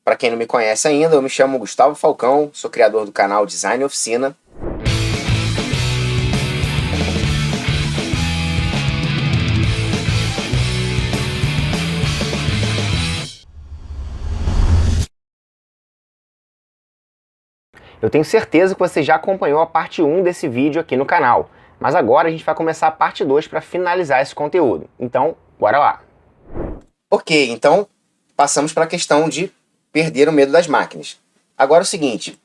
para quem não me conhece ainda, eu me chamo Gustavo Falcão, sou criador do canal Design Oficina. Eu tenho certeza que você já acompanhou a parte 1 desse vídeo aqui no canal, mas agora a gente vai começar a parte 2 para finalizar esse conteúdo. Então, bora lá! Ok, então passamos para a questão de perder o medo das máquinas. Agora o seguinte,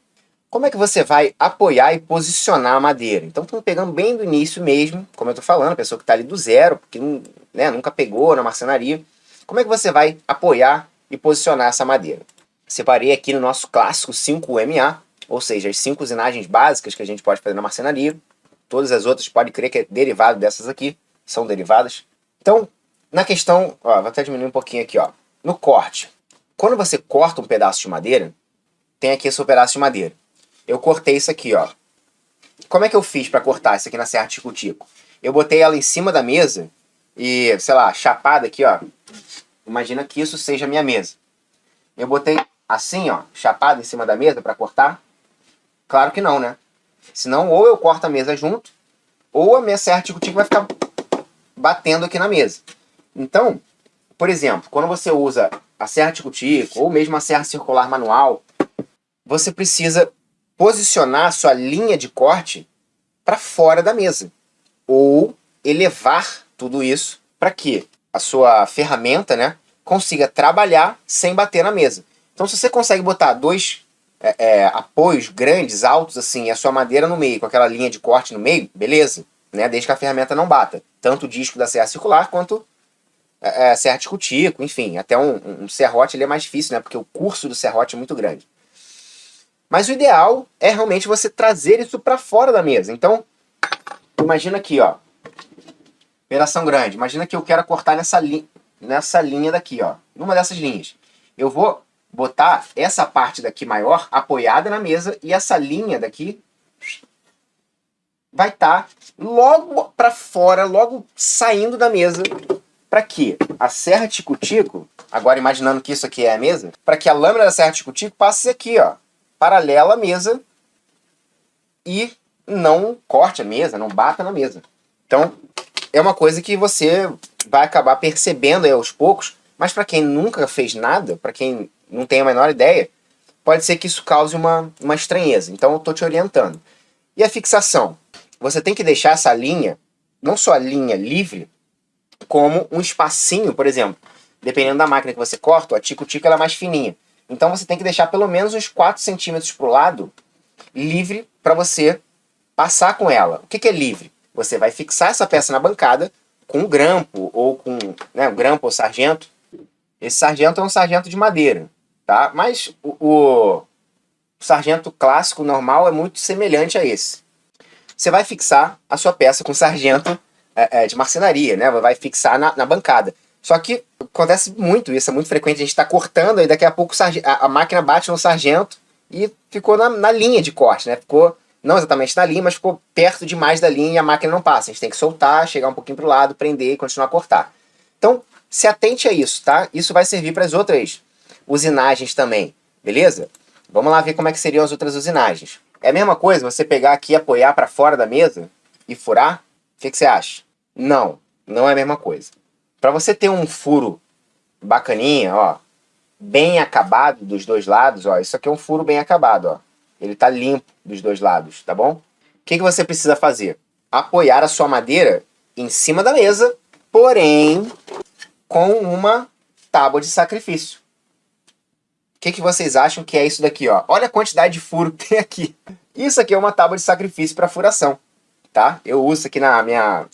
como é que você vai apoiar e posicionar a madeira? Então estamos pegando bem do início mesmo, como eu estou falando, a pessoa que está ali do zero, porque nunca pegou na marcenaria. Como é que você vai apoiar e posicionar essa madeira? Separei aqui no nosso clássico 5MA, ou seja, as 5 usinagens básicas que a gente pode fazer na marcenaria. Todas as outras pode crer que é derivado dessas aqui, são derivadas. Então, na questão, ó, vou até diminuir um pouquinho aqui, ó. No corte, quando você corta um pedaço de madeira, tem aqui esse pedaço de madeira. Eu cortei isso aqui, ó. Como é que eu fiz para cortar isso aqui na serra tico-tico? Eu botei ela em cima da mesa e, sei lá, chapada aqui, ó. Imagina que isso seja a minha mesa. Eu botei assim, ó, chapada em cima da mesa para cortar? Claro que não, né? Senão, ou eu corto a mesa junto, ou a minha serra tico-tico vai ficar batendo aqui na mesa. Então, por exemplo, quando você usa a serra tico-tico, ou mesmo a serra circular manual, você precisa posicionar a sua linha de corte para fora da mesa. Ou elevar tudo isso para que a sua ferramenta, né, consiga trabalhar sem bater na mesa. Então, se você consegue botar dois apoios grandes, altos, assim, e a sua madeira no meio, com aquela linha de corte no meio, beleza, né, desde que a ferramenta não bata. Tanto o disco da serra circular, quanto serra tico-tico, enfim, até um serrote ele é mais difícil, né, porque o curso do serrote é muito grande. Mas o ideal é realmente você trazer isso para fora da mesa. Então, imagina aqui, ó, operação grande. Imagina que eu quero cortar nessa linha daqui, ó, numa dessas linhas. Eu vou botar essa parte daqui maior apoiada na mesa e essa linha daqui vai estar logo para fora, logo saindo da mesa, para que a serra tico-tico, agora imaginando que isso aqui é a mesa, para que a lâmina da serra tico-tico passe aqui, ó, paralela à mesa e não corte a mesa, não bata na mesa. Então, é uma coisa que você vai acabar percebendo aí aos poucos, mas para quem nunca fez nada, para quem não tem a menor ideia, pode ser que isso cause uma estranheza. Então, eu estou te orientando. E a fixação? Você tem que deixar essa linha, não só a linha livre, como um espacinho, por exemplo. Dependendo da máquina que você corta, a tico-tico ela é mais fininha. Então você tem que deixar pelo menos uns 4 centímetros para o lado livre para você passar com ela. O que é livre? Você vai fixar essa peça na bancada com um grampo, ou com um grampo ou sargento. Esse sargento é um sargento de madeira, tá? Mas o sargento clássico normal é muito semelhante a esse. Você vai fixar a sua peça com sargento de marcenaria, né? Vai fixar na bancada. Só que acontece muito isso, é muito frequente. A gente está cortando e daqui a pouco a máquina bate no sargento e ficou na linha de corte, né? Ficou não exatamente na linha, mas ficou perto demais da linha e a máquina não passa. A gente tem que soltar, chegar um pouquinho para o lado, prender e continuar a cortar. Então, se atente a isso, tá? Isso vai servir para as outras usinagens também, beleza? Vamos lá ver como é que seriam as outras usinagens. É a mesma coisa você pegar aqui e apoiar para fora da mesa e furar? O que você acha? Não, não é a mesma coisa. Para você ter um furo bacaninha, ó, bem acabado dos dois lados, ó, isso aqui é um furo bem acabado, ó. Ele tá limpo dos dois lados, tá bom? O que você precisa fazer? Apoiar a sua madeira em cima da mesa, porém com uma tábua de sacrifício. O que vocês acham que é isso daqui, ó? Olha a quantidade de furo que tem aqui. Isso aqui é uma tábua de sacrifício para furação, tá? Eu uso aqui na minha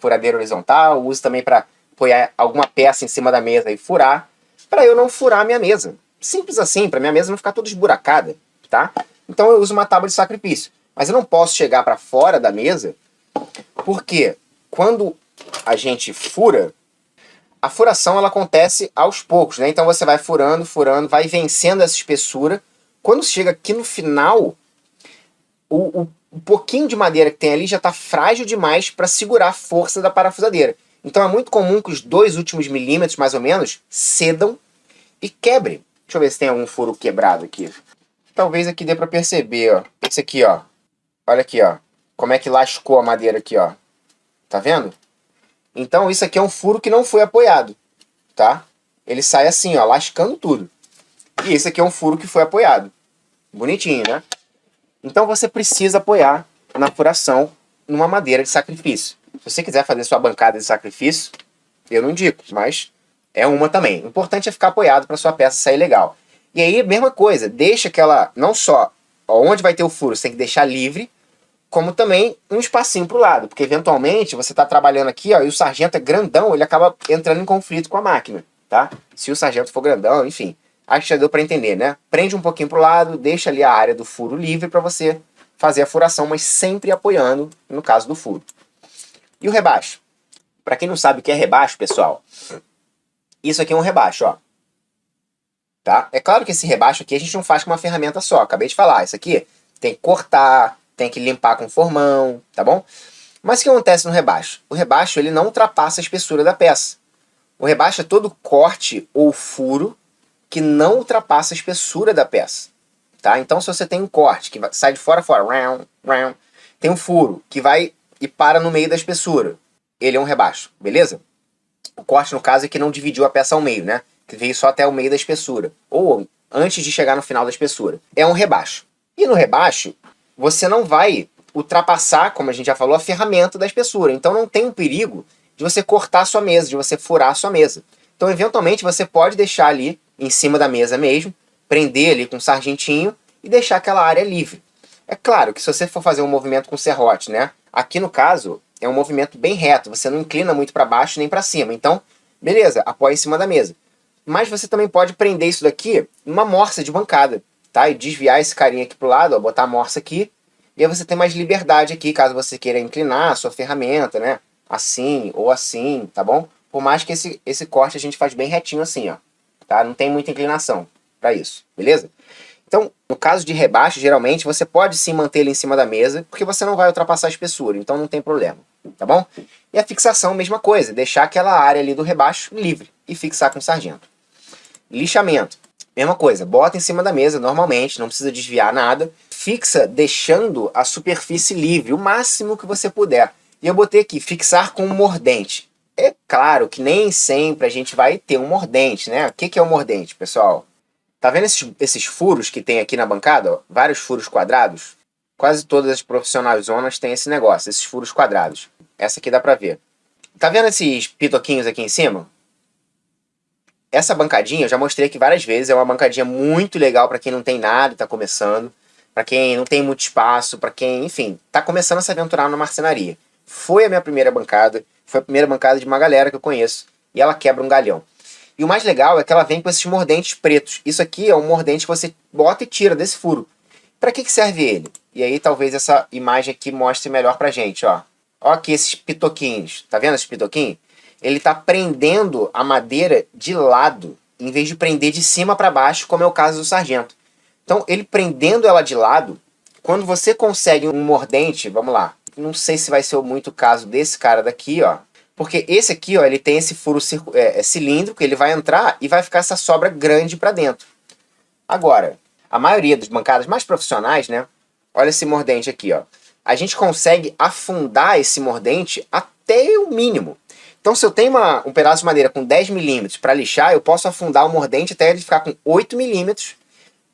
furadeira horizontal, uso também para apoiar alguma peça em cima da mesa e furar, para eu não furar a minha mesa. Simples assim, para minha mesa não ficar toda esburacada, tá? Então eu uso uma tábua de sacrifício. Mas eu não posso chegar para fora da mesa, porque quando a gente fura, a furação ela acontece aos poucos, né? Então você vai furando, furando, vai vencendo essa espessura. Quando chega aqui no final, o pouquinho de madeira que tem ali já está frágil demais para segurar a força da parafusadeira. Então é muito comum que os 2 últimos milímetros, mais ou menos, cedam e quebrem. Deixa eu ver se tem algum furo quebrado aqui. Talvez aqui dê pra perceber, ó. Esse aqui, ó. Olha aqui, ó. Como é que lascou a madeira aqui, ó. Tá vendo? Então isso aqui é um furo que não foi apoiado, tá? Ele sai assim, ó, lascando tudo. E esse aqui é um furo que foi apoiado. Bonitinho, né? Então você precisa apoiar na furação numa madeira de sacrifício. Se você quiser fazer sua bancada de sacrifício, eu não indico, mas é uma também. O importante é ficar apoiado para sua peça sair legal. E aí, mesma coisa, deixa aquela, não só onde vai ter o furo, você tem que deixar livre, como também um espacinho para o lado, porque eventualmente você está trabalhando aqui, ó, e o sargento é grandão, ele acaba entrando em conflito com a máquina, tá? Se o sargento for grandão, enfim, acho que já deu para entender, né? Prende um pouquinho para o lado, deixa ali a área do furo livre para você fazer a furação, mas sempre apoiando no caso do furo. E o rebaixo? Para quem não sabe o que é rebaixo, pessoal, isso aqui é um rebaixo, ó. Tá? É claro que esse rebaixo aqui a gente não faz com uma ferramenta só, acabei de falar, isso aqui tem que cortar, tem que limpar com formão, tá bom? Mas o que acontece no rebaixo? O rebaixo ele não ultrapassa a espessura da peça. O rebaixo é todo corte ou furo que não ultrapassa a espessura da peça. Tá? Então se você tem um corte que sai de fora a fora, tem um furo que vai e para no meio da espessura, ele é um rebaixo, beleza? O corte no caso é que não dividiu a peça ao meio, né? Que veio só até o meio da espessura, ou antes de chegar no final da espessura. É um rebaixo. E no rebaixo, você não vai ultrapassar, como a gente já falou, a ferramenta da espessura. Então não tem um perigo de você cortar a sua mesa, de você furar a sua mesa. Então, eventualmente, você pode deixar ali, em cima da mesa mesmo, prender ali com um sargentinho e deixar aquela área livre. É claro que se você for fazer um movimento com serrote, né? Aqui no caso, é um movimento bem reto, você não inclina muito para baixo nem para cima. Então, beleza, apoia em cima da mesa. Mas você também pode prender isso daqui numa morsa de bancada, tá? E desviar esse carinha aqui pro lado, ó, botar a morsa aqui, e aí você tem mais liberdade aqui, caso você queira inclinar a sua ferramenta, né? Assim ou assim, tá bom? Por mais que esse corte a gente faz bem retinho assim, ó, tá? Não tem muita inclinação para isso, beleza? Então, no caso de rebaixo, geralmente você pode sim manter ele em cima da mesa, porque você não vai ultrapassar a espessura, então não tem problema, tá bom? E a fixação, mesma coisa, deixar aquela área ali do rebaixo livre e fixar com o sargento. Lixamento, mesma coisa, bota em cima da mesa normalmente, não precisa desviar nada, fixa deixando a superfície livre, o máximo que você puder. E eu botei aqui, fixar com um mordente. É claro que nem sempre a gente vai ter um mordente, né? O que é um mordente, pessoal? Tá vendo esses furos que tem aqui na bancada? Ó? Vários furos quadrados? Quase todas as profissionais zonas têm esse negócio, esses furos quadrados. Essa aqui dá pra ver. Tá vendo esses pitoquinhos aqui em cima? Essa bancadinha, eu já mostrei aqui várias vezes, é uma bancadinha muito legal para quem não tem nada e tá começando, para quem não tem muito espaço, para quem, enfim, tá começando a se aventurar na marcenaria. Foi a minha primeira bancada, foi a primeira bancada de uma galera que eu conheço, e ela quebra um galhão. E o mais legal é que ela vem com esses mordentes pretos. Isso aqui é um mordente que você bota e tira desse furo. Para que serve ele? E aí talvez essa imagem aqui mostre melhor pra gente, ó. Ó aqui esses pitoquinhos, tá vendo esses pitoquinhos? Ele está prendendo a madeira de lado, em vez de prender de cima para baixo, como é o caso do sargento. Então, ele prendendo ela de lado, quando você consegue um mordente, vamos lá, não sei se vai ser muito o caso desse cara daqui, ó, porque esse aqui, ó, ele tem esse furo cilíndrico, ele vai entrar e vai ficar essa sobra grande para dentro. Agora, a maioria das bancadas mais profissionais, né, olha esse mordente aqui, ó, a gente consegue afundar esse mordente até o mínimo. Então, se eu tenho um pedaço de madeira com 10 milímetros para lixar, eu posso afundar o mordente até ele ficar com 8 milímetros,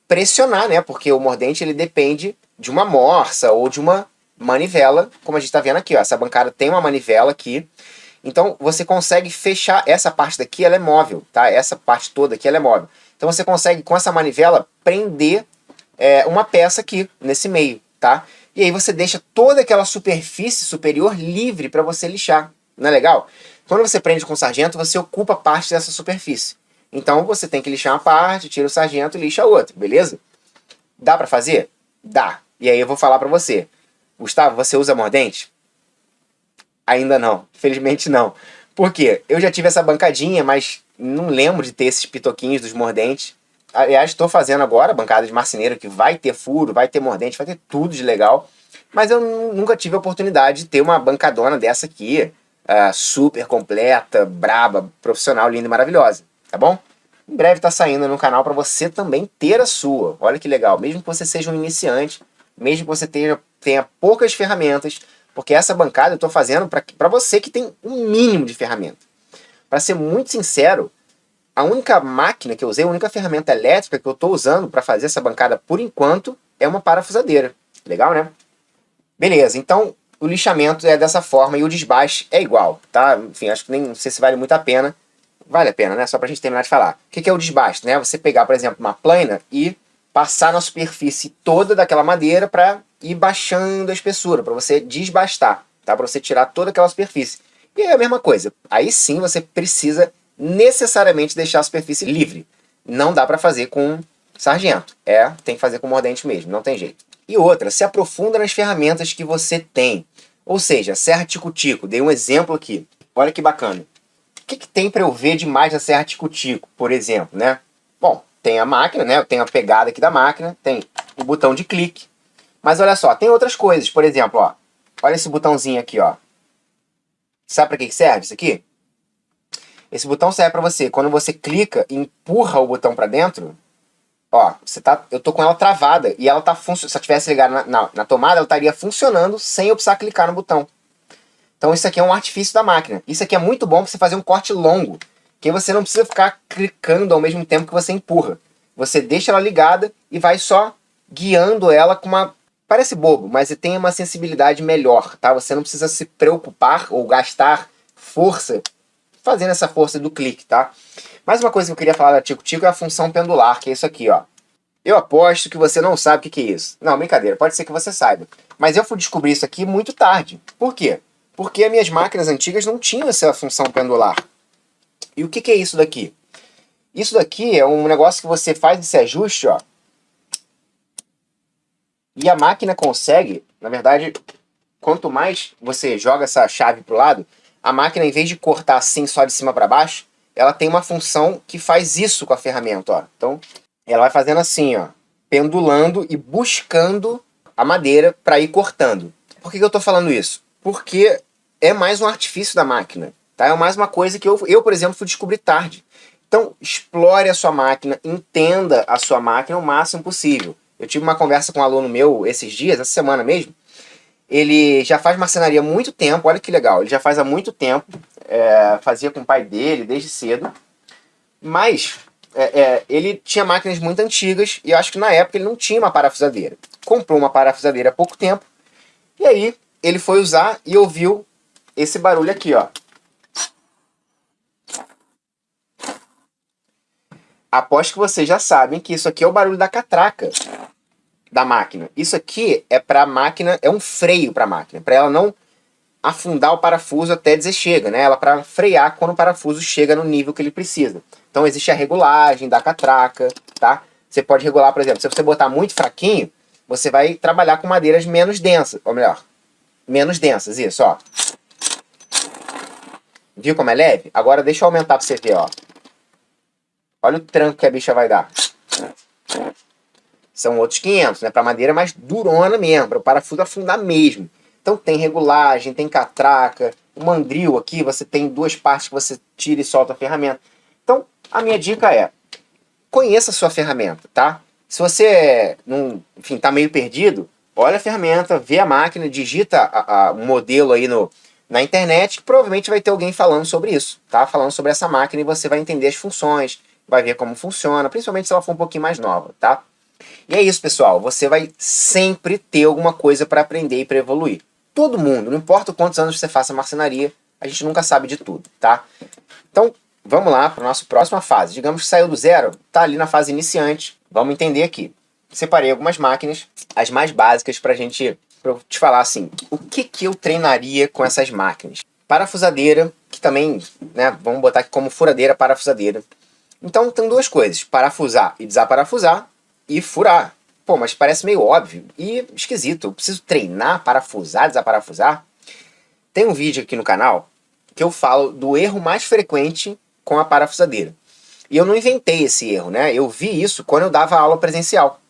pressionar, né? Porque o mordente ele depende de uma morsa ou de uma manivela, como a gente está vendo aqui, ó. Essa bancada tem uma manivela aqui. Então, você consegue fechar essa parte daqui, ela é móvel, tá? Essa parte toda aqui, ela é móvel. Então, você consegue, com essa manivela, prender uma peça aqui, nesse meio, tá? E aí você deixa toda aquela superfície superior livre para você lixar. Não é legal? Quando você prende com o sargento, você ocupa parte dessa superfície. Então você tem que lixar uma parte, tira o sargento e lixa a outra, beleza? Dá pra fazer? Dá. E aí eu vou falar pra você. Gustavo, você usa mordente? Ainda não. Felizmente não. Por quê? Eu já tive essa bancadinha, mas não lembro de ter esses pitoquinhos dos mordentes. Aliás, estou fazendo agora bancada de marceneiro que vai ter furo, vai ter mordente, vai ter tudo de legal. Mas eu nunca tive a oportunidade de ter uma bancadona dessa aqui, super completa, braba, profissional, linda e maravilhosa, tá bom? em breve está saindo no canal para você também ter a sua. Olha que legal, mesmo que você seja um iniciante, mesmo que você tenha poucas ferramentas, porque essa bancada eu estou fazendo para você que tem um mínimo de ferramenta. Para ser muito sincero, a única máquina que eu usei, a única ferramenta elétrica que eu estou usando para fazer essa bancada por enquanto é uma parafusadeira. Legal, né? Beleza, então o lixamento é dessa forma e o desbaste é igual, tá? Enfim, acho que nem não sei se vale muito a pena. Vale a pena, né? Só pra gente terminar de falar. O que é o desbaste, né? Você pegar, por exemplo, uma plana e passar na superfície toda daquela madeira para ir baixando a espessura, para você desbastar, tá? Para você tirar toda aquela superfície. E é a mesma coisa. Aí sim você precisa necessariamente deixar a superfície livre. Não dá para fazer com sargento. Tem que fazer com mordente mesmo, não tem jeito. E outra, se aprofunda nas ferramentas que você tem. Ou seja, serra tico-tico. Dei um exemplo aqui. Olha que bacana. O que tem para eu ver demais na serra tico-tico, por exemplo, né? Bom, tem a máquina, né? Tem a pegada aqui da máquina, tem o botão de clique. Mas olha só, tem outras coisas. Por exemplo, ó, olha esse botãozinho aqui, ó. Sabe para que serve isso aqui? Esse botão serve para você, quando você clica e empurra o botão para dentro, ó, eu tô com ela travada e ela tá funcionando. Se eu tivesse ligado na tomada, ela estaria funcionando sem eu precisar clicar no botão. Então isso aqui é um artifício da máquina. Isso aqui é muito bom para você fazer um corte longo, que você não precisa ficar clicando ao mesmo tempo que você empurra. Você deixa ela ligada e vai só guiando ela com uma... Parece bobo, mas tem uma sensibilidade melhor, tá? Você não precisa se preocupar ou gastar força fazendo essa força do clique, tá? Mais uma coisa que eu queria falar da Tico-Tico é a função pendular, que é isso aqui, ó. Eu aposto que você não sabe o que é isso. Não, brincadeira, pode ser que você saiba. Mas eu fui descobrir isso aqui muito tarde. Por quê? Porque as minhas máquinas antigas não tinham essa função pendular. E o que é isso daqui? Isso daqui é um negócio que você faz esse ajuste, ó. E a máquina consegue, na verdade, quanto mais você joga essa chave pro lado, a máquina, em vez de cortar assim só de cima para baixo, ela tem uma função que faz isso com a ferramenta, ó. Então, ela vai fazendo assim, ó, pendulando e buscando a madeira para ir cortando. Por que eu estou falando isso? Porque é mais um artifício da máquina, tá? É mais uma coisa que eu, por exemplo, fui descobrir tarde. Então, explore a sua máquina, entenda a sua máquina o máximo possível. Eu tive uma conversa com um aluno meu esses dias, essa semana mesmo. Ele já faz marcenaria há muito tempo, olha que legal, ele já faz há muito tempo, fazia com o pai dele desde cedo, mas ele tinha máquinas muito antigas e eu acho que na época ele não tinha uma parafusadeira. Comprou uma parafusadeira há pouco tempo e aí ele foi usar e ouviu esse barulho aqui, ó. Aposto que vocês já sabem que isso aqui é o barulho da catraca da máquina. Isso aqui é para a máquina, é um freio para a máquina, para ela não afundar o parafuso até dizer chega, né? Ela para frear quando o parafuso chega no nível que ele precisa. Então existe a regulagem da catraca, tá? Você pode regular, por exemplo, se você botar muito fraquinho, você vai trabalhar com madeiras menos densas, ou melhor, menos densas, isso, ó. Viu como é leve? Agora deixa eu aumentar para você ver, ó. Olha o tranco que a bicha vai dar. São outros 500, né? Para madeira mais durona mesmo, para o parafuso afundar mesmo. Então tem regulagem, tem catraca, o mandril aqui, você tem duas partes que você tira e solta a ferramenta. Então, a minha dica é, conheça a sua ferramenta, tá? Se você, enfim, tá meio perdido, olha a ferramenta, vê a máquina, digita o modelo aí na internet, que provavelmente vai ter alguém falando sobre isso, tá? Falando sobre essa máquina e você vai entender as funções, vai ver como funciona, principalmente se ela for um pouquinho mais nova, tá? E é isso, pessoal. Você vai sempre ter alguma coisa para aprender e para evoluir. Todo mundo, não importa quantos anos você faça marcenaria, a gente nunca sabe de tudo, tá? Então, vamos lá para a nossa próxima fase. Digamos que saiu do zero, tá ali na fase iniciante. Vamos entender aqui. Separei algumas máquinas, as mais básicas pra eu te falar assim, o que eu treinaria com essas máquinas? Parafusadeira, que também, né, vamos botar aqui como furadeira, parafusadeira. Então, tem duas coisas, parafusar e desaparafusar e furar. Pô, mas parece meio óbvio e esquisito. Eu preciso treinar, parafusar, desaparafusar? Tem um vídeo aqui no canal que eu falo do erro mais frequente com a parafusadeira. E eu não inventei esse erro, né? Eu vi isso quando eu dava aula presencial.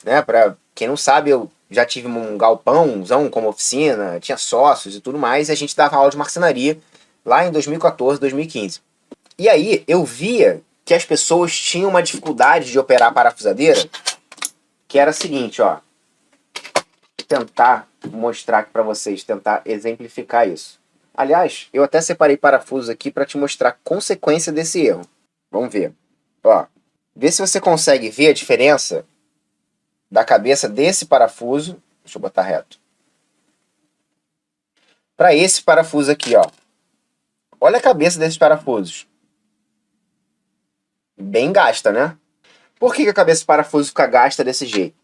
Né? Pra quem não sabe, eu já tive um galpãozão como oficina, tinha sócios e tudo mais, e a gente dava aula de marcenaria lá em 2014, 2015. E aí eu via que as pessoas tinham uma dificuldade de operar a parafusadeira, que era a seguinte, ó. Vou tentar mostrar aqui para vocês, tentar exemplificar isso. Aliás, eu até separei parafusos aqui para te mostrar a consequência desse erro. Vamos ver. Ó, vê se você consegue ver a diferença da cabeça desse parafuso. Deixa eu botar reto. Para esse parafuso aqui, ó. Olha a cabeça desses parafusos. Bem gasta, né? Por que a cabeça do parafuso fica gasta desse jeito?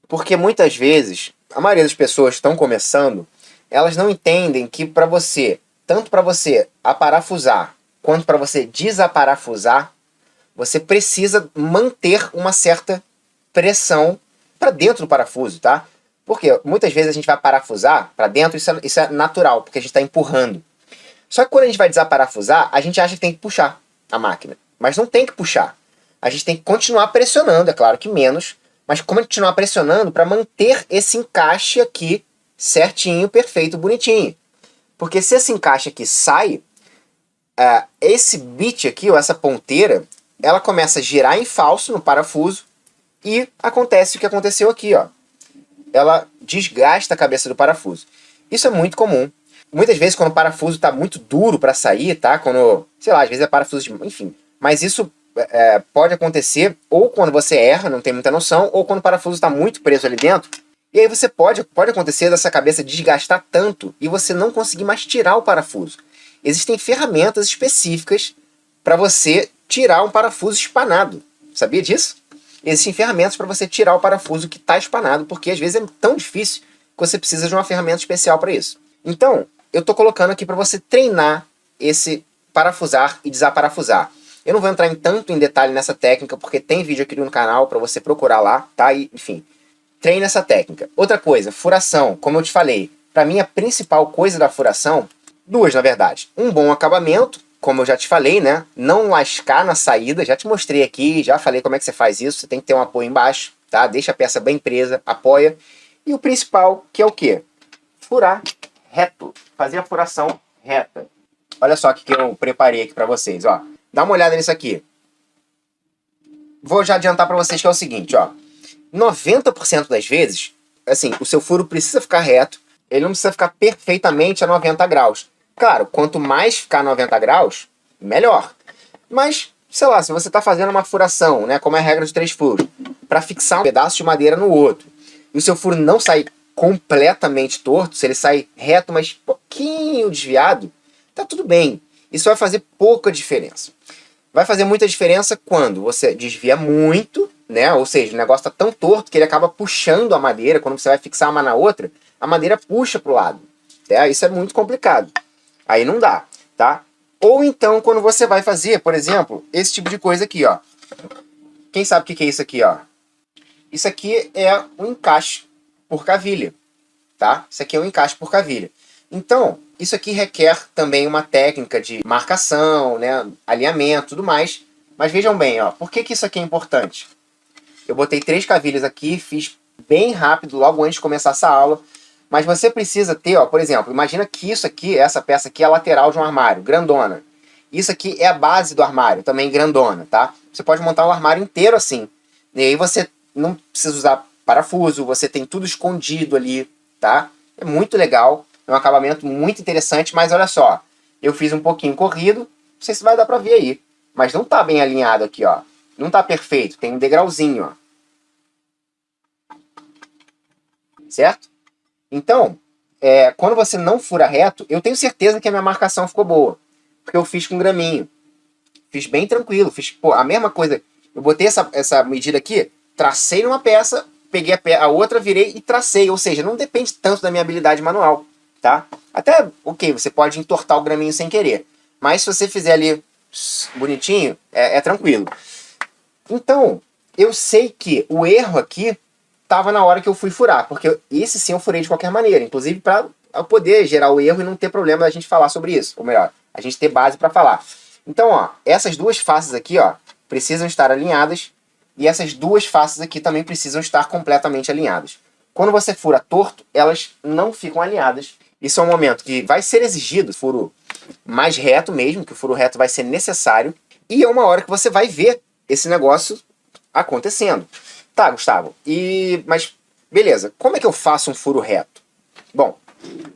Porque muitas vezes, a maioria das pessoas que estão começando, elas não entendem que para você, tanto para você aparafusar, quanto para você desaparafusar, você precisa manter uma certa pressão para dentro do parafuso, tá? Porque muitas vezes a gente vai parafusar para dentro, isso é natural, porque a gente está empurrando. Só que quando a gente vai desaparafusar, a gente acha que tem que puxar a máquina. Mas não tem que puxar. A gente tem que continuar pressionando, é claro que menos, mas continuar pressionando para manter esse encaixe aqui certinho, perfeito, bonitinho. Porque se esse encaixe aqui sai, esse bit aqui, ou essa ponteira, ela começa a girar em falso no parafuso e acontece o que aconteceu aqui, ó. Ela desgasta a cabeça do parafuso. Isso é muito comum. Muitas vezes quando o parafuso está muito duro para sair, tá? Quando, sei lá, às vezes é parafuso de... Enfim, mas isso pode acontecer ou quando você erra, não tem muita noção, ou quando o parafuso está muito preso ali dentro. E aí você pode acontecer dessa cabeça desgastar tanto e você não conseguir mais tirar o parafuso. Existem ferramentas específicas para você tirar um parafuso espanado. Sabia disso? Existem ferramentas para você tirar o parafuso que está espanado, porque às vezes é tão difícil que você precisa de uma ferramenta especial para isso. Então, eu estou colocando aqui para você treinar esse parafusar e desaparafusar. Eu não vou entrar tanto em detalhe nessa técnica, porque tem vídeo aqui no canal para você procurar lá, tá? E, enfim, treine essa técnica. Outra coisa, furação, como eu te falei, para mim a principal coisa da furação, duas na verdade. Um bom acabamento, como eu já te falei, né? Não lascar na saída, já te mostrei aqui, já falei como é que você faz isso, você tem que ter um apoio embaixo, tá? Deixa a peça bem presa, apoia. E o principal, que é o quê? Furar reto, fazer a furação reta. Olha só o que eu preparei aqui para vocês, ó. Dá uma olhada nisso aqui. Vou já adiantar para vocês que é o seguinte, ó. 90% das vezes, assim, o seu furo precisa ficar reto, ele não precisa ficar perfeitamente a 90 graus. Claro, quanto mais ficar a 90 graus, melhor. Mas, sei lá, se você está fazendo uma furação, né, como é a regra de 3 furos, para fixar um pedaço de madeira no outro, e o seu furo não sair completamente torto, se ele sair reto, mas pouquinho desviado, tá tudo bem. Isso vai fazer pouca diferença. Vai fazer muita diferença quando você desvia muito, né? Ou seja, o negócio está tão torto que ele acaba puxando a madeira. Quando você vai fixar uma na outra, a madeira puxa para o lado. Isso é muito complicado. Aí não dá, tá? Ou então quando você vai fazer, por exemplo, esse tipo de coisa aqui, ó. Quem sabe o que é isso aqui, ó? Isso aqui é um encaixe por cavilha, tá? Isso aqui é um encaixe por cavilha. Então, isso aqui requer também uma técnica de marcação, né, alinhamento, tudo mais. Mas vejam bem, ó, por que isso aqui é importante? Eu botei 3 cavilhas aqui, fiz bem rápido, logo antes de começar essa aula. Mas você precisa ter, ó, por exemplo, imagina que isso aqui, essa peça aqui é a lateral de um armário, grandona. Isso aqui é a base do armário, também grandona, tá? Você pode montar um armário inteiro assim. E aí você não precisa usar parafuso, você tem tudo escondido ali, tá? É muito legal. É um acabamento muito interessante, mas olha só. Eu fiz um pouquinho corrido, não sei se vai dar pra ver aí. Mas não tá bem alinhado aqui, ó. Não tá perfeito, tem um degrauzinho, ó. Certo? Então, quando você não fura reto, eu tenho certeza que a minha marcação ficou boa. Porque eu fiz com graminho. Fiz bem tranquilo. Fiz, pô, a mesma coisa. Eu botei essa medida aqui, tracei numa peça, peguei a outra, virei e tracei. Ou seja, não depende tanto da minha habilidade manual. Tá? Até, ok, você pode entortar o graminho sem querer. Mas se você fizer ali bonitinho, é tranquilo. Então, eu sei que o erro aqui estava na hora que eu fui furar. Porque esse sim eu furei de qualquer maneira. Inclusive para poder gerar o erro e não ter problema da gente falar sobre isso. Ou melhor, a gente ter base para falar. Então, ó, essas duas faces aqui, ó, precisam estar alinhadas. E essas duas faces aqui também precisam estar completamente alinhadas. Quando você fura torto, elas não ficam alinhadas. Isso é um momento que vai ser exigido furo mais reto mesmo, que o furo reto vai ser necessário. E é uma hora que você vai ver esse negócio acontecendo. Tá, Gustavo, mas beleza, como é que eu faço um furo reto? Bom,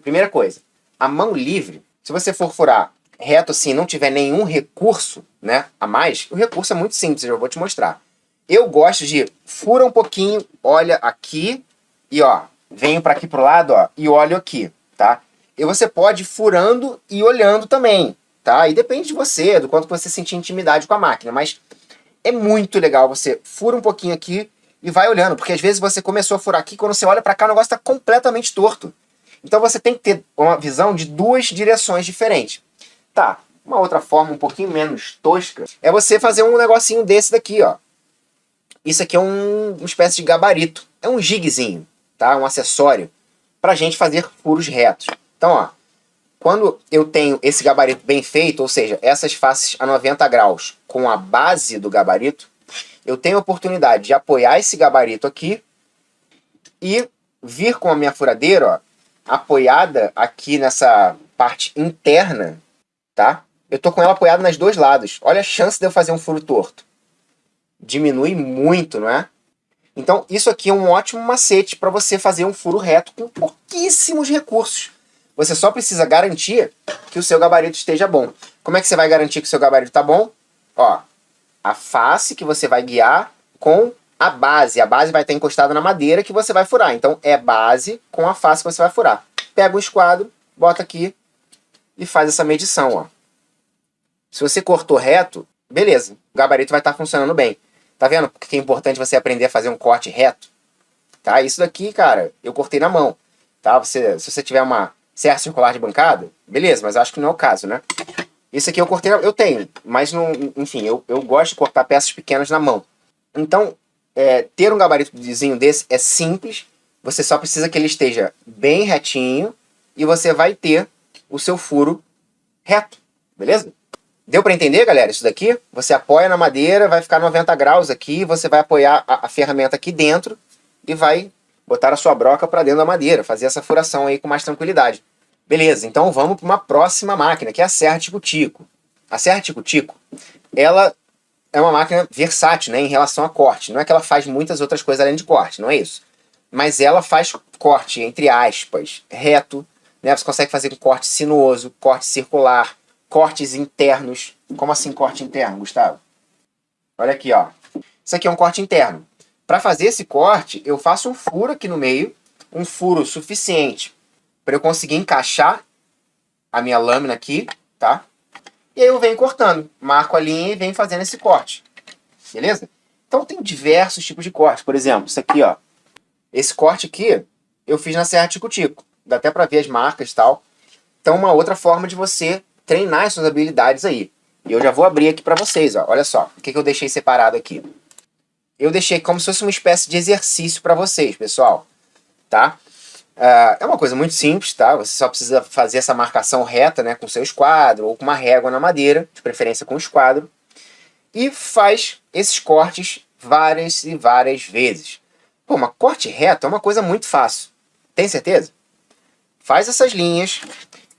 primeira coisa, a mão livre, se você for furar reto assim, não tiver nenhum recurso, né, a mais, o recurso é muito simples, eu vou te mostrar. Eu gosto de fura um pouquinho, olha aqui e ó, venho para aqui pro lado, ó, e olho aqui, tá? E você pode ir furando e olhando também, tá? E depende de você, do quanto você sentir intimidade com a máquina, mas é muito legal você fura um pouquinho aqui e vai olhando, porque às vezes você começou a furar aqui, quando você olha para cá o negócio está completamente torto. Então você tem que ter uma visão de duas direções diferentes. Tá, uma outra forma um pouquinho menos tosca é você fazer um negocinho desse daqui, ó. Isso aqui é uma espécie de gabarito, é um jigzinho, tá? Um acessório para gente fazer furos retos. Então, ó, quando eu tenho esse gabarito bem feito, ou seja, essas faces a 90 graus com a base do gabarito, eu tenho a oportunidade de apoiar esse gabarito aqui e vir com a minha furadeira, ó, apoiada aqui nessa parte interna, tá? Eu tô com ela apoiada nos dois lados. Olha a chance de eu fazer um furo torto. Diminui muito, não é? Então, isso aqui é um ótimo macete para você fazer um furo reto com pouquíssimos recursos. Você só precisa garantir que o seu gabarito esteja bom. Como é que você vai garantir que o seu gabarito está bom? Ó, a face que você vai guiar com a base. A base vai estar encostada na madeira que você vai furar. Então, é base com a face que você vai furar. Pega o esquadro, bota aqui e faz essa medição, ó. Se você cortou reto, beleza. O gabarito vai estar funcionando bem. Tá vendo porque é importante você aprender a fazer um corte reto? Tá? Isso daqui, cara, eu cortei na mão. Tá? Se você tiver uma serra circular de bancada, beleza, mas acho que não é o caso, né? Isso aqui eu cortei, eu tenho, mas não, enfim, eu gosto de cortar peças pequenas na mão. Então, ter um gabaritozinho desse é simples, você só precisa que ele esteja bem retinho e você vai ter o seu furo reto, beleza? Deu para entender, galera, isso daqui? Você apoia na madeira, vai ficar 90 graus aqui, você vai apoiar a ferramenta aqui dentro e vai botar a sua broca para dentro da madeira, fazer essa furação aí com mais tranquilidade. Beleza, então vamos para uma próxima máquina, que é a serra tico-tico. A serra tico-tico, ela é uma máquina versátil, né, em relação a corte. Não é que ela faz muitas outras coisas além de corte, não é isso. Mas ela faz corte, entre aspas, reto, né? Você consegue fazer com corte sinuoso, corte circular, cortes internos. Como assim corte interno, Gustavo? Olha aqui, ó. Isso aqui é um corte interno. Para fazer esse corte, eu faço um furo aqui no meio, um furo suficiente para eu conseguir encaixar a minha lâmina aqui, tá? E aí eu venho cortando, marco a linha e venho fazendo esse corte. Beleza? Então tem diversos tipos de corte. Por exemplo, isso aqui, ó. Esse corte aqui eu fiz na serra tico-tico. Dá até para ver as marcas e tal. Então uma outra forma de você treinar as suas habilidades aí. E eu já vou abrir aqui para vocês, ó. Olha só, o que eu deixei separado aqui. Eu deixei como se fosse uma espécie de exercício para vocês, pessoal. Tá? É uma coisa muito simples, tá? Você só precisa fazer essa marcação reta, né, com o seu esquadro ou com uma régua na madeira, de preferência com o esquadro, e faz esses cortes várias e várias vezes. Pô, mas corte reto é uma coisa muito fácil. Tem certeza? Faz essas linhas,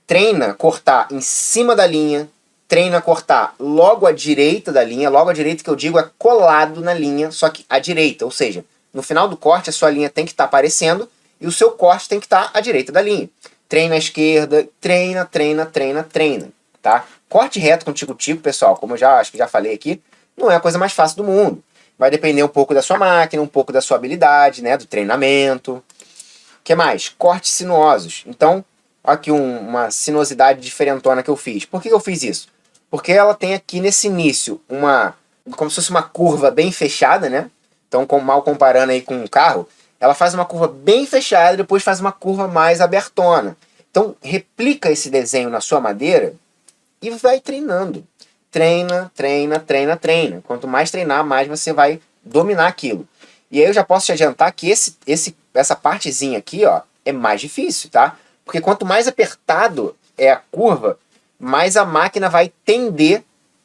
treina cortar em cima da linha, treina cortar logo à direita da linha. Logo à direita que eu digo é colado na linha, só que à direita, ou seja, no final do corte a sua linha tem que estar aparecendo e o seu corte tem que estar à direita da linha. Treina à esquerda, treina, tá? Corte reto com tico-tico, pessoal, como eu acho que já falei aqui, não é a coisa mais fácil do mundo. Vai depender um pouco da sua máquina, um pouco da sua habilidade, né, do treinamento. O que mais? Cortes sinuosos. Então, aqui uma sinuosidade diferentona que eu fiz. Por que eu fiz isso? Porque ela tem aqui nesse início como se fosse uma curva bem fechada, né? Então, mal comparando aí com um carro, ela faz uma curva bem fechada e depois faz uma curva mais abertona. Então, replica esse desenho na sua madeira e vai treinando. Treina. Quanto mais treinar, mais você vai dominar aquilo. E aí eu já posso te adiantar que essa partezinha aqui, ó, é mais difícil, tá? Porque quanto mais apertado é a curva, mais a máquina vai tender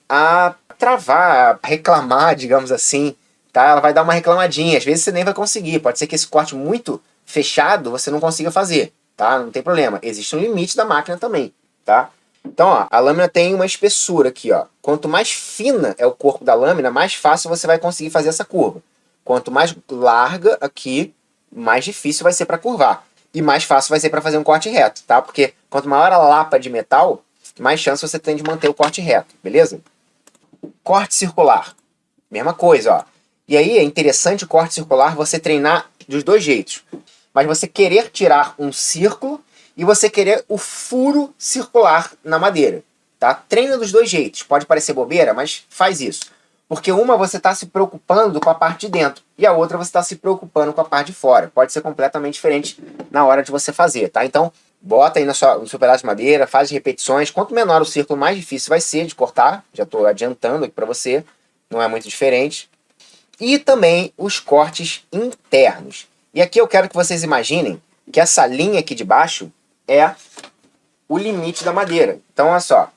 a travar, a reclamar, digamos assim, tá? Ela vai dar uma reclamadinha, às vezes você nem vai conseguir. Pode ser que esse corte muito fechado você não consiga fazer, tá? Não tem problema. Existe um limite da máquina também, tá? Então, ó, a lâmina tem uma espessura aqui, ó. Quanto mais fina é o corpo da lâmina, mais fácil você vai conseguir fazer essa curva. Quanto mais larga aqui, mais difícil vai ser para curvar. E mais fácil vai ser para fazer um corte reto, tá? Porque quanto maior a lapa de metal, mais chance você tem de manter o corte reto, beleza? Corte circular. Mesma coisa, ó. E aí é interessante o corte circular você treinar dos dois jeitos. Mas você querer tirar um círculo e você querer o furo circular na madeira, tá? Treina dos dois jeitos. Pode parecer bobeira, mas faz isso. Porque uma você está se preocupando com a parte de dentro e a outra você está se preocupando com a parte de fora. Pode ser completamente diferente na hora de você fazer, tá? Então, bota aí no seu pedaço de madeira, faz repetições. Quanto menor o círculo, mais difícil vai ser de cortar. Já estou adiantando aqui para você, não é muito diferente. E também os cortes internos. E aqui eu quero que vocês imaginem que essa linha aqui de baixo é o limite da madeira. Então, olha só.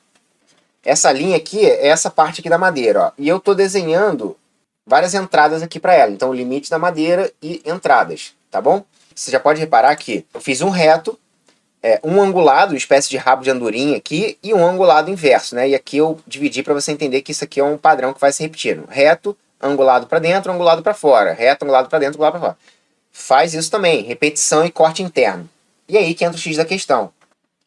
Essa linha aqui é essa parte aqui da madeira, ó. E eu estou desenhando várias entradas aqui para ela. Então, o limite da madeira e entradas, tá bom? Você já pode reparar que eu fiz um reto, um angulado, uma espécie de rabo de andorinha aqui, e um angulado inverso, né? E aqui eu dividi para você entender que isso aqui é um padrão que vai se repetindo. Reto, angulado para dentro, angulado para fora. Reto, angulado para dentro, angulado para fora. Faz isso também, repetição e corte interno. E aí que entra o X da questão.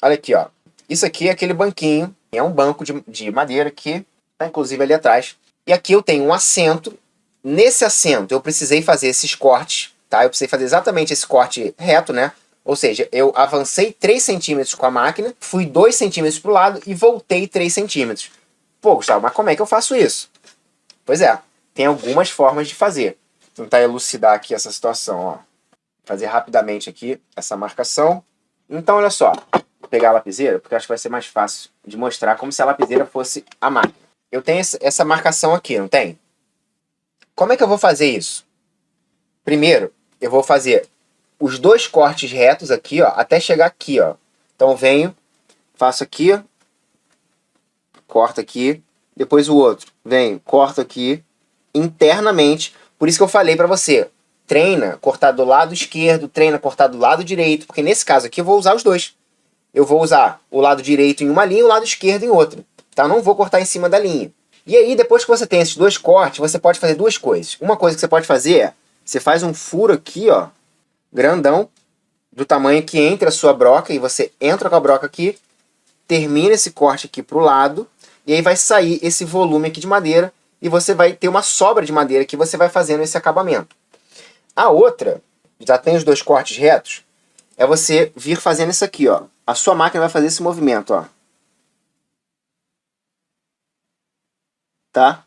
Olha aqui, ó. Isso aqui é aquele banquinho, é um banco de madeira que tá inclusive ali atrás. E aqui eu tenho um assento. Nesse assento eu precisei fazer esses cortes, tá? Eu precisei fazer exatamente esse corte reto, né? Ou seja, eu avancei 3 centímetros com a máquina, fui 2 centímetros para o lado e voltei 3 centímetros. Pô, Gustavo, mas como é que eu faço isso? Pois é, tem algumas formas de fazer. Vou tentar elucidar aqui essa situação, ó. Fazer rapidamente aqui essa marcação. Então, olha só. Vou pegar a lapiseira, porque acho que vai ser mais fácil de mostrar como se a lapiseira fosse a máquina. Eu tenho essa marcação aqui, não tem? Como é que eu vou fazer isso? Primeiro, eu vou fazer os 2 cortes retos aqui, ó, até chegar aqui, ó. Então, eu venho, faço aqui, corto aqui, depois o outro. Venho, corto aqui, internamente. Por isso que eu falei para você, treina cortar do lado esquerdo, treina cortar do lado direito, porque nesse caso aqui eu vou usar os dois. Eu vou usar o lado direito em uma linha e o lado esquerdo em outra. Tá? Eu não vou cortar em cima da linha. E aí, depois que você tem esses 2 cortes, você pode fazer 2 coisas. Uma coisa que você pode fazer é, você faz um furo aqui, ó, grandão, do tamanho que entra a sua broca, e você entra com a broca aqui, termina esse corte aqui pro lado, e aí vai sair esse volume aqui de madeira, e você vai ter uma sobra de madeira que você vai fazendo esse acabamento. A outra, já tem os 2 cortes retos, é você vir fazendo isso aqui, ó. A sua máquina vai fazer esse movimento, ó. Tá?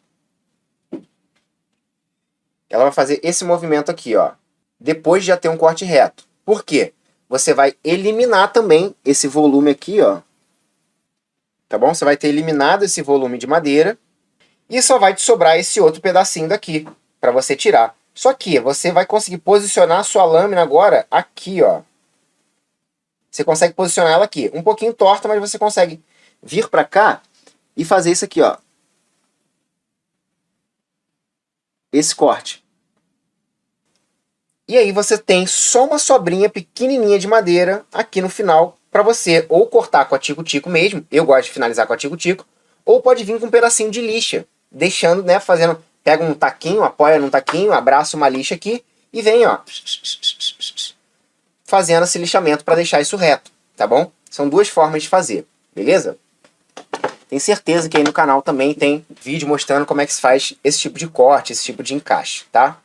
Ela vai fazer esse movimento aqui, ó. Depois de já ter um corte reto. Por quê? Você vai eliminar também esse volume aqui, ó. Tá bom? Você vai ter eliminado esse volume de madeira e só vai te sobrar esse outro pedacinho daqui para você tirar. Só que você vai conseguir posicionar a sua lâmina agora aqui, ó. Você consegue posicionar ela aqui. Um pouquinho torta, mas você consegue vir para cá e fazer isso aqui, ó. Esse corte. E aí você tem só uma sobrinha pequenininha de madeira aqui no final para você ou cortar com a tico-tico mesmo. Eu gosto de finalizar com a tico-tico. Ou pode vir com um pedacinho de lixa. Deixando, né, fazendo... Pega um taquinho, apoia num taquinho, abraça uma lixa aqui e vem, ó, fazendo esse lixamento para deixar isso reto, tá bom? São 2 formas de fazer, beleza? Tenho certeza que aí no canal também tem vídeo mostrando como é que se faz esse tipo de corte, esse tipo de encaixe, tá?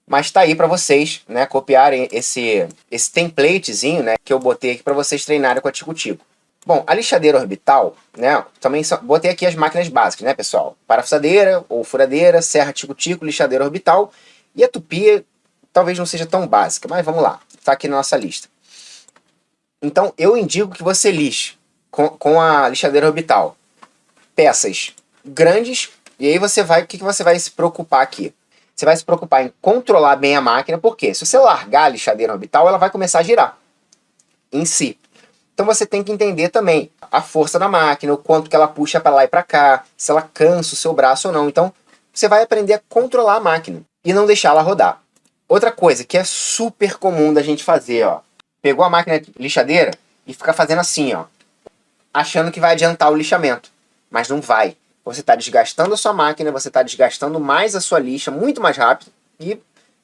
Mas tá aí para vocês, né, copiarem esse templatezinho, né, que eu botei aqui para vocês treinarem com a tico-tico. Bom, a lixadeira orbital, né, também botei aqui as máquinas básicas, né, pessoal? Parafusadeira ou furadeira, serra tico-tico, lixadeira orbital. E a tupia talvez não seja tão básica, mas vamos lá, tá aqui na nossa lista. Então, eu indico que você lixe com a lixadeira orbital peças grandes, e aí você vai, o que você vai se preocupar aqui? Você vai se preocupar em controlar bem a máquina, porque se você largar a lixadeira orbital, ela vai começar a girar em si. Então você tem que entender também a força da máquina, o quanto que ela puxa para lá e para cá, se ela cansa o seu braço ou não. Então você vai aprender a controlar a máquina e não deixar ela rodar. Outra coisa que é super comum da gente fazer, ó. Pegou a máquina lixadeira e fica fazendo assim, ó. achando que vai adiantar o lixamento, mas não vai. Você está desgastando a sua máquina, você está desgastando mais a sua lixa, muito mais rápido, e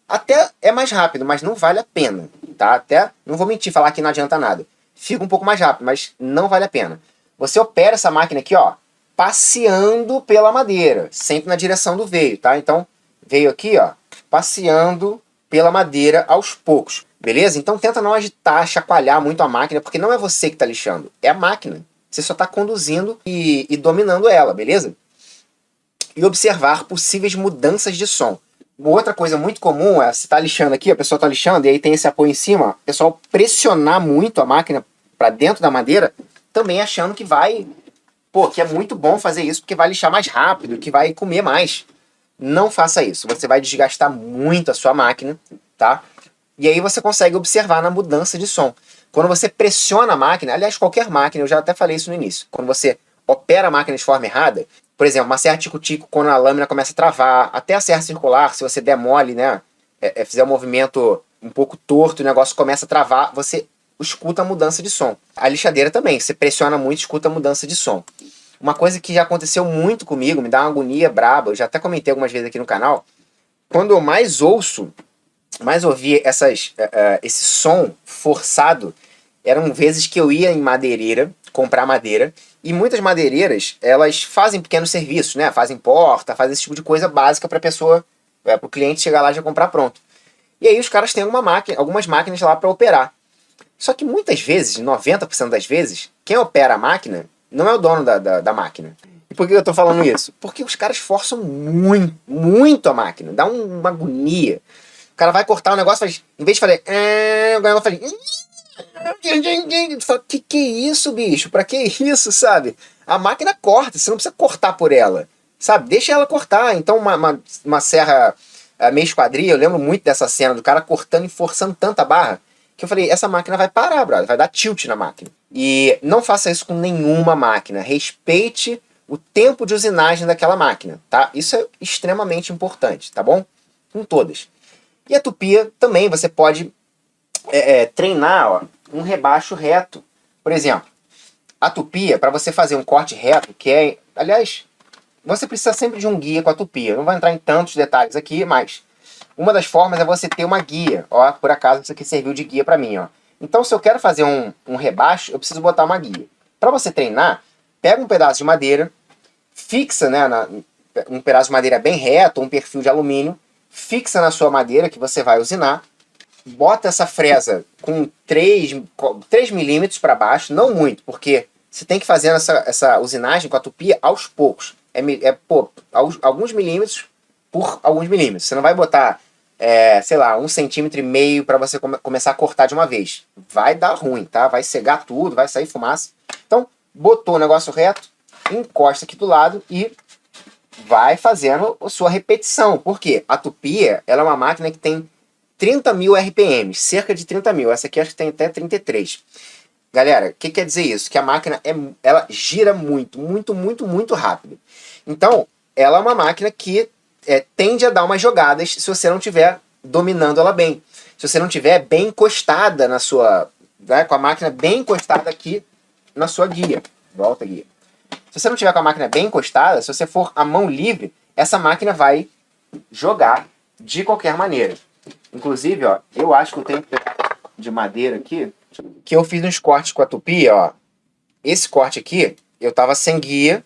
até é mais rápido, mas não vale a pena, tá? Até, não vou mentir, falar que não adianta nada. Fica um pouco mais rápido, mas não vale a pena. Você opera essa máquina aqui, ó, passeando pela madeira, sempre na direção do veio, tá? Então, veio aqui, ó, passeando pela madeira aos poucos, beleza? Então tenta não agitar, chacoalhar muito a máquina, porque não é você que está lixando, é a máquina. Você só está conduzindo e dominando ela, beleza? E observar possíveis mudanças de som. Outra coisa muito comum é, você está lixando aqui, a pessoa está lixando, e aí tem esse apoio em cima, o pessoal pressionar muito a máquina para dentro da madeira, também achando que vai, pô, que é muito bom fazer isso, porque vai lixar mais rápido, que vai comer mais. Não faça isso, você vai desgastar muito a sua máquina, tá? E aí você consegue observar na mudança de som. Quando você pressiona a máquina, aliás, qualquer máquina, eu já até falei isso no início, quando você opera a máquina de forma errada, por exemplo, uma serra tico-tico, quando a lâmina começa a travar, até a serra circular, se você der mole, né, fizer um movimento um pouco torto, o negócio começa a travar, você escuta a mudança de som. A lixadeira também, você pressiona muito, escuta a mudança de som. Uma coisa que já aconteceu muito comigo, me dá uma agonia braba, eu já até comentei algumas vezes aqui no canal, quando eu mais ouvi esse som forçado, eram vezes que eu ia em madeireira, comprar madeira, e muitas madeireiras, elas fazem pequenos serviços, né? Fazem porta, fazem esse tipo de coisa básica para a pessoa, para o cliente chegar lá e já comprar pronto. E aí os caras têm algumas máquinas lá para operar. Só que muitas vezes, 90% das vezes, quem opera a máquina não é o dono da máquina. E por que eu estou falando isso? Porque os caras forçam muito, muito a máquina. Dá uma agonia. O cara vai cortar o negócio, faz, em vez de fazer... o cara faz... Que é isso, bicho? Pra que isso, sabe? A máquina corta, você não precisa cortar por ela, sabe? Deixa ela cortar. Então uma serra meio esquadria, eu lembro muito dessa cena do cara cortando e forçando tanta barra, que eu falei, essa máquina vai parar, brother, vai dar tilt na máquina. E não faça isso com nenhuma máquina. Respeite o tempo de usinagem daquela máquina, tá? Isso é extremamente importante, tá bom? Com todas. E a tupia também, você pode treinar, ó, um rebaixo reto. Por exemplo, a tupia, para você fazer um corte reto, que é... Aliás, você precisa sempre de um guia com a tupia. Não vou entrar em tantos detalhes aqui, mas uma das formas é você ter uma guia. Ó, por acaso isso aqui serviu de guia para mim, ó. Então, se eu quero fazer um rebaixo, eu preciso botar uma guia. Para você treinar, pega um pedaço de madeira, fixa, né, um pedaço de madeira bem reto, um perfil de alumínio, fixa na sua madeira que você vai usinar, bota essa fresa com 3 milímetros para baixo, não muito, porque você tem que fazer essa usinagem com a tupia aos poucos. Alguns milímetros por alguns milímetros. Você não vai botar, sei lá, 1,5 centímetros para você começar a cortar de uma vez. Vai dar ruim, tá? Vai cegar tudo, vai sair fumaça. Então, botou o negócio reto, encosta aqui do lado e vai fazendo a sua repetição. Por quê? A tupia, ela é uma máquina que tem 30 mil RPMs, cerca de 30 mil. Essa aqui acho que tem até 33. Galera, o que quer dizer isso? Que a máquina ela gira muito, muito, muito, muito rápido. Então, ela é uma máquina que tende a dar umas jogadas se você não estiver dominando ela bem. Se você não estiver bem encostada na sua... Né, com a máquina bem encostada aqui na sua guia. Volta, guia. Se você não tiver com a máquina bem encostada, se você for a mão livre, essa máquina vai jogar de qualquer maneira. Inclusive, ó, eu acho que eu tenho um pedaço de madeira aqui, que eu fiz uns cortes com a tupia, ó. Esse corte aqui, eu tava sem guia.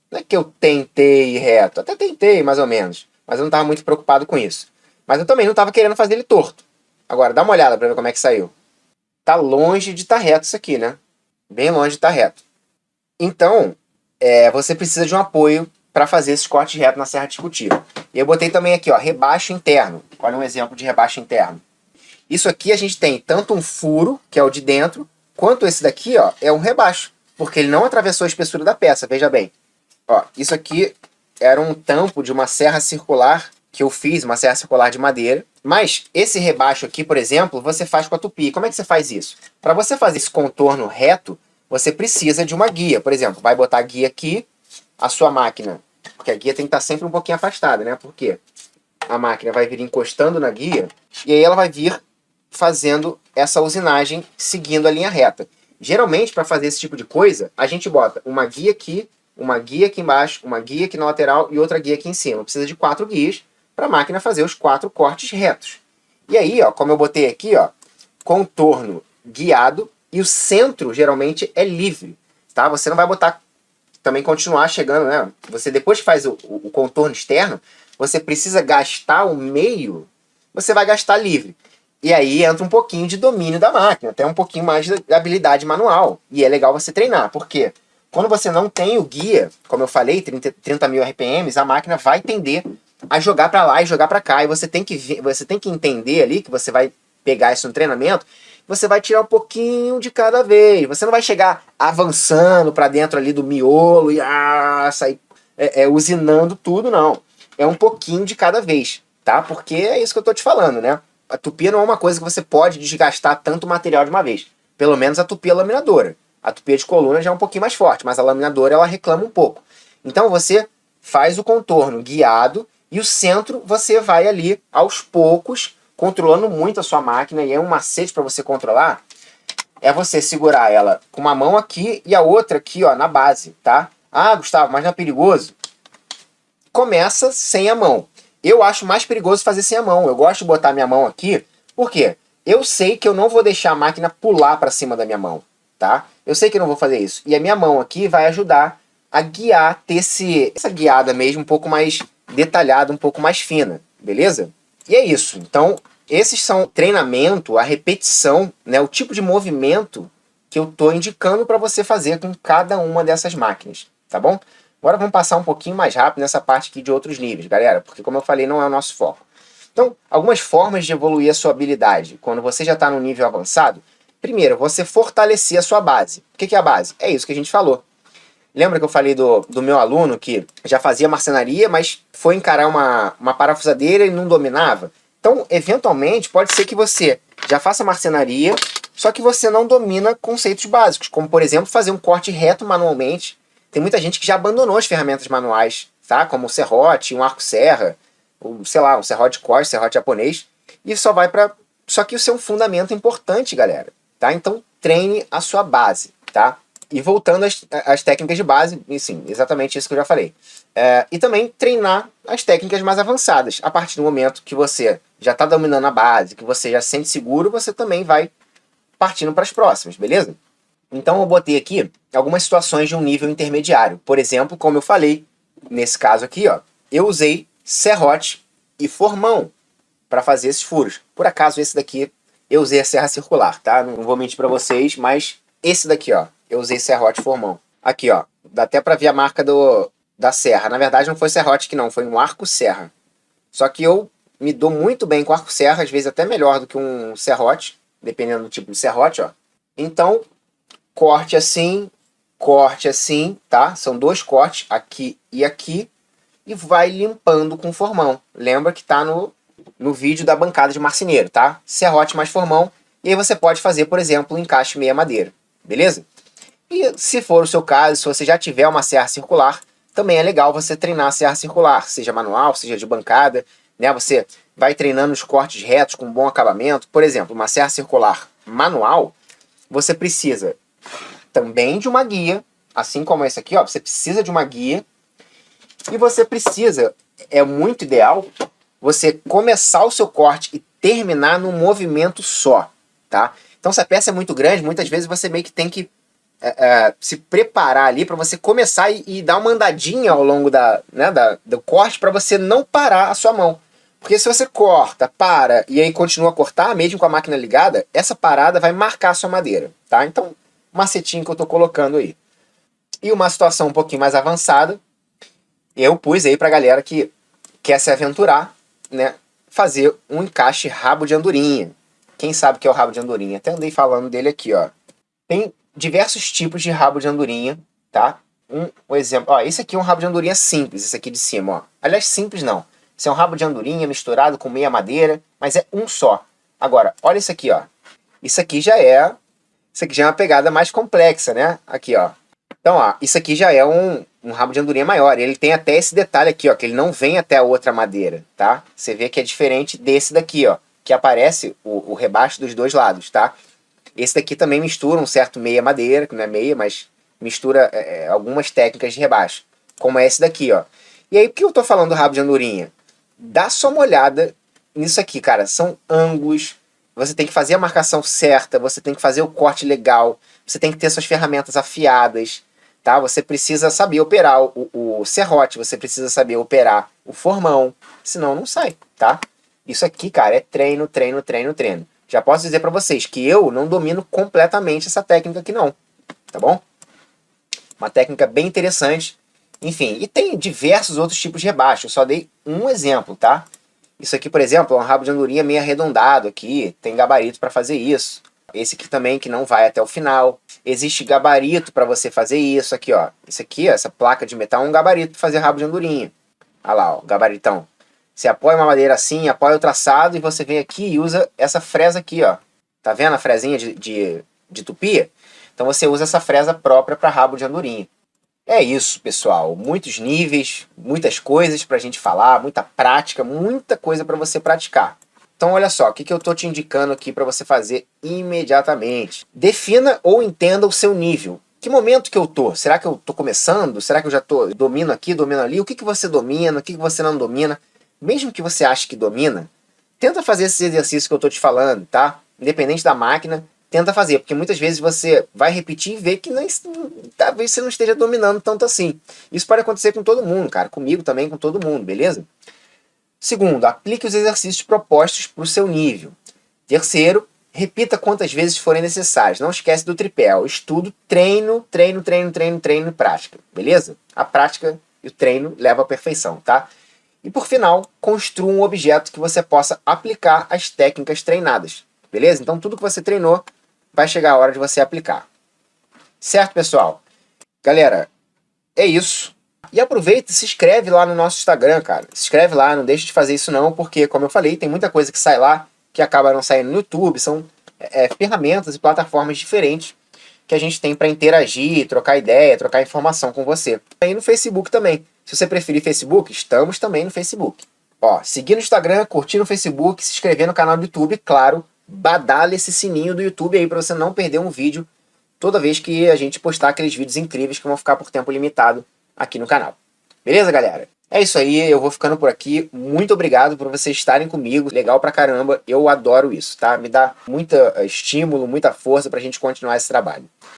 Não é que eu tentei ir reto, até tentei mais ou menos, mas eu não tava muito preocupado com isso. Mas eu também não tava querendo fazer ele torto. Agora, dá uma olhada pra ver como é que saiu. Tá longe de estar reto isso aqui, né? Bem longe de estar reto. Então, você precisa de um apoio para fazer esse corte reto na serra discutível. E eu botei também aqui, ó, rebaixo interno. Olha um exemplo de rebaixo interno. Isso aqui a gente tem tanto um furo, que é o de dentro, quanto esse daqui, ó, é um rebaixo, porque ele não atravessou a espessura da peça, veja bem. Ó, isso aqui era um tampo de uma serra circular que eu fiz, uma serra circular de madeira. Mas esse rebaixo aqui, por exemplo, você faz com a tupia. Como é que você faz isso? Para você fazer esse contorno reto, você precisa de uma guia. Por exemplo, vai botar a guia aqui, a sua máquina, porque a guia tem que estar sempre um pouquinho afastada, né? Por quê? A máquina vai vir encostando na guia e aí ela vai vir fazendo essa usinagem seguindo a linha reta. Geralmente, para fazer esse tipo de coisa, a gente bota uma guia aqui embaixo, uma guia aqui na lateral e outra guia aqui em cima. Precisa de 4 guias para a máquina fazer os 4 cortes retos. E aí, ó, como eu botei aqui, ó, contorno guiado e o centro geralmente é livre, tá? Você não vai botar, também continuar chegando, né? Você depois que faz o contorno externo, você precisa gastar o meio, você vai gastar livre. E aí entra um pouquinho de domínio da máquina, até um pouquinho mais de habilidade manual. E é legal você treinar, porque quando você não tem o guia, como eu falei, 30 mil RPMs, a máquina vai tender a jogar para lá e jogar para cá. E você tem que entender ali, que você vai pegar isso no treinamento, você vai tirar um pouquinho de cada vez. Você não vai chegar avançando para dentro ali do miolo e sair usinando tudo, não. É um pouquinho de cada vez, tá? Porque é isso que eu tô te falando, né? A tupia não é uma coisa que você pode desgastar tanto material de uma vez. Pelo menos a tupia laminadora. A tupia de coluna já é um pouquinho mais forte, mas a laminadora ela reclama um pouco. Então você faz o contorno guiado e o centro você vai ali aos poucos, controlando muito a sua máquina. E é um macete para você controlar, é você segurar ela com uma mão aqui e a outra aqui, ó, na base, tá? Ah, Gustavo, mas não é perigoso? Começa sem a mão. Eu acho mais perigoso fazer sem a mão. Eu gosto de botar minha mão aqui, por quê? Eu sei que eu não vou deixar a máquina pular para cima da minha mão, tá? Eu sei que eu não vou fazer isso. E a minha mão aqui vai ajudar a guiar, ter essa guiada mesmo um pouco mais detalhada, um pouco mais fina, beleza? E é isso. Então, esses são treinamento, a repetição, né, o tipo de movimento que eu estou indicando para você fazer com cada uma dessas máquinas, tá bom? Agora vamos passar um pouquinho mais rápido nessa parte aqui de outros níveis, galera, porque como eu falei, não é o nosso foco. Então, algumas formas de evoluir a sua habilidade quando você já está no nível avançado. Primeiro, você fortalecer a sua base. O que é a base? É isso que a gente falou. Lembra que eu falei do meu aluno que já fazia marcenaria, mas foi encarar uma parafusadeira e não dominava? Então, eventualmente, pode ser que você já faça marcenaria, só que você não domina conceitos básicos, como, por exemplo, fazer um corte reto manualmente. Tem muita gente que já abandonou as ferramentas manuais, tá? Como o serrote, um arco-serra, sei lá, um serrote Corsa, serrote japonês, e só vai para... Só que isso é um fundamento importante, galera, tá? Então, treine a sua base, tá? E voltando às técnicas de base, e sim, exatamente isso que eu já falei. E também treinar as técnicas mais avançadas. A partir do momento que você já está dominando a base, que você já se sente seguro, você também vai partindo para as próximas, beleza? Então eu botei aqui algumas situações de um nível intermediário. Por exemplo, como eu falei, nesse caso aqui, ó, eu usei serrote e formão para fazer esses furos. Por acaso esse daqui eu usei a serra circular, tá? Não vou mentir para vocês, mas esse daqui, ó, eu usei serrote e formão. Aqui, ó, dá até para ver a marca da serra. Na verdade não foi serrote que não, foi um arco-serra. Só que eu me dou muito bem com arco-serra, às vezes até melhor do que um serrote, dependendo do tipo de serrote, ó. Então, corte assim, tá? São 2 cortes, aqui e aqui, e vai limpando com formão. Lembra que tá no vídeo da bancada de marceneiro, tá? Serrote mais formão, e aí você pode fazer, por exemplo, um encaixe meia madeira, beleza? E se for o seu caso, se você já tiver uma serra circular, também é legal você treinar a serra circular, seja manual, seja de bancada, né? Você vai treinando os cortes retos com bom acabamento. Por exemplo, uma serra circular manual, você precisa também de uma guia, assim como esse aqui, ó, você precisa de uma guia, e você precisa, é muito ideal, você começar o seu corte e terminar num movimento só, tá? Então se a peça é muito grande, muitas vezes você meio que tem que se preparar ali para você começar e dar uma andadinha ao longo do corte para você não parar a sua mão. Porque se você corta, para e aí continua a cortar, mesmo com a máquina ligada, essa parada vai marcar a sua madeira, tá? Então, macetinho que eu tô colocando aí. E uma situação um pouquinho mais avançada, eu pus aí pra galera que quer se aventurar, né? Fazer um encaixe rabo de andorinha. Quem sabe o que é o rabo de andorinha? Até andei falando dele aqui, ó. Tem diversos tipos de rabo de andorinha, tá? Um exemplo, ó, esse aqui é um rabo de andorinha simples, esse aqui de cima, ó. Aliás, simples não. Esse é um rabo de andorinha misturado com meia madeira, mas é um só. Agora, olha isso aqui, ó. Isso aqui já é uma pegada mais complexa, né? Aqui, ó. Então, ó, isso aqui já é um rabo de andorinha maior. Ele tem até esse detalhe aqui, ó, que ele não vem até a outra madeira, tá? Você vê que é diferente desse daqui, ó, que aparece o rebaixo dos dois lados, tá? Esse daqui também mistura um certo meia madeira, que não é meia, mas mistura algumas técnicas de rebaixo, como é esse daqui, ó. E aí, por que eu tô falando do rabo de andorinha? Dá só uma olhada nisso aqui, cara. São ângulos, você tem que fazer a marcação certa, você tem que fazer o corte legal, você tem que ter suas ferramentas afiadas, tá? Você precisa saber operar o serrote, você precisa saber operar o formão, senão não sai, tá? Isso aqui, cara, é treino, treino, treino, treino. Já posso dizer pra vocês que eu não domino completamente essa técnica aqui não, tá bom? Uma técnica bem interessante. Enfim, e tem diversos outros tipos de rebaixo. Eu só dei um exemplo, tá? Isso aqui, por exemplo, é um rabo de andorinha meio arredondado aqui. Tem gabarito para fazer isso. Esse aqui também, que não vai até o final. Existe gabarito para você fazer isso aqui, ó. Isso aqui, ó, essa placa de metal é um gabarito para fazer rabo de andorinha. Olha lá, ó, gabaritão. Você apoia uma madeira assim, apoia o traçado e você vem aqui e usa essa fresa aqui, ó. Tá vendo a fresinha de tupi? Então você usa essa fresa própria para rabo de andorinha. É isso, pessoal. Muitos níveis, muitas coisas para a gente falar, muita prática, muita coisa para você praticar. Então, olha só, o que eu estou te indicando aqui para você fazer imediatamente. Defina ou entenda o seu nível. Que momento que eu tô? Será que eu tô começando? Será que eu já domino aqui, domino ali? O que você domina? O que você não domina? Mesmo que você ache que domina, tenta fazer esses exercícios que eu estou te falando, tá? Independente da máquina, tenta fazer, porque muitas vezes você vai repetir e ver que talvez você não esteja dominando tanto assim. Isso pode acontecer com todo mundo, cara. Comigo também, com todo mundo, beleza? Segundo, aplique os exercícios propostos para o seu nível. Terceiro, repita quantas vezes forem necessárias. Não esquece do tripé. O estudo, treino, treino, treino, treino, treino e prática. Beleza? A prática e o treino levam à perfeição, tá? E por final, construa um objeto que você possa aplicar as técnicas treinadas. Beleza? Então tudo que você treinou vai chegar a hora de você aplicar. Certo, pessoal? Galera, é isso. E aproveita e se inscreve lá no nosso Instagram, cara. Se inscreve lá, não deixe de fazer isso não, porque, como eu falei, tem muita coisa que sai lá que acaba não saindo no YouTube. São ferramentas e plataformas diferentes que a gente tem para interagir, trocar ideia, trocar informação com você. E no Facebook também. Se você preferir Facebook, estamos também no Facebook. Ó, seguir no Instagram, curtir no Facebook, se inscrever no canal do YouTube, claro, badala esse sininho do YouTube aí para você não perder um vídeo toda vez que a gente postar aqueles vídeos incríveis que vão ficar por tempo limitado aqui no canal. Beleza, galera? É isso aí, eu vou ficando por aqui. Muito obrigado por vocês estarem comigo. Legal pra caramba, eu adoro isso, tá? Me dá muito estímulo, muita força pra gente continuar esse trabalho.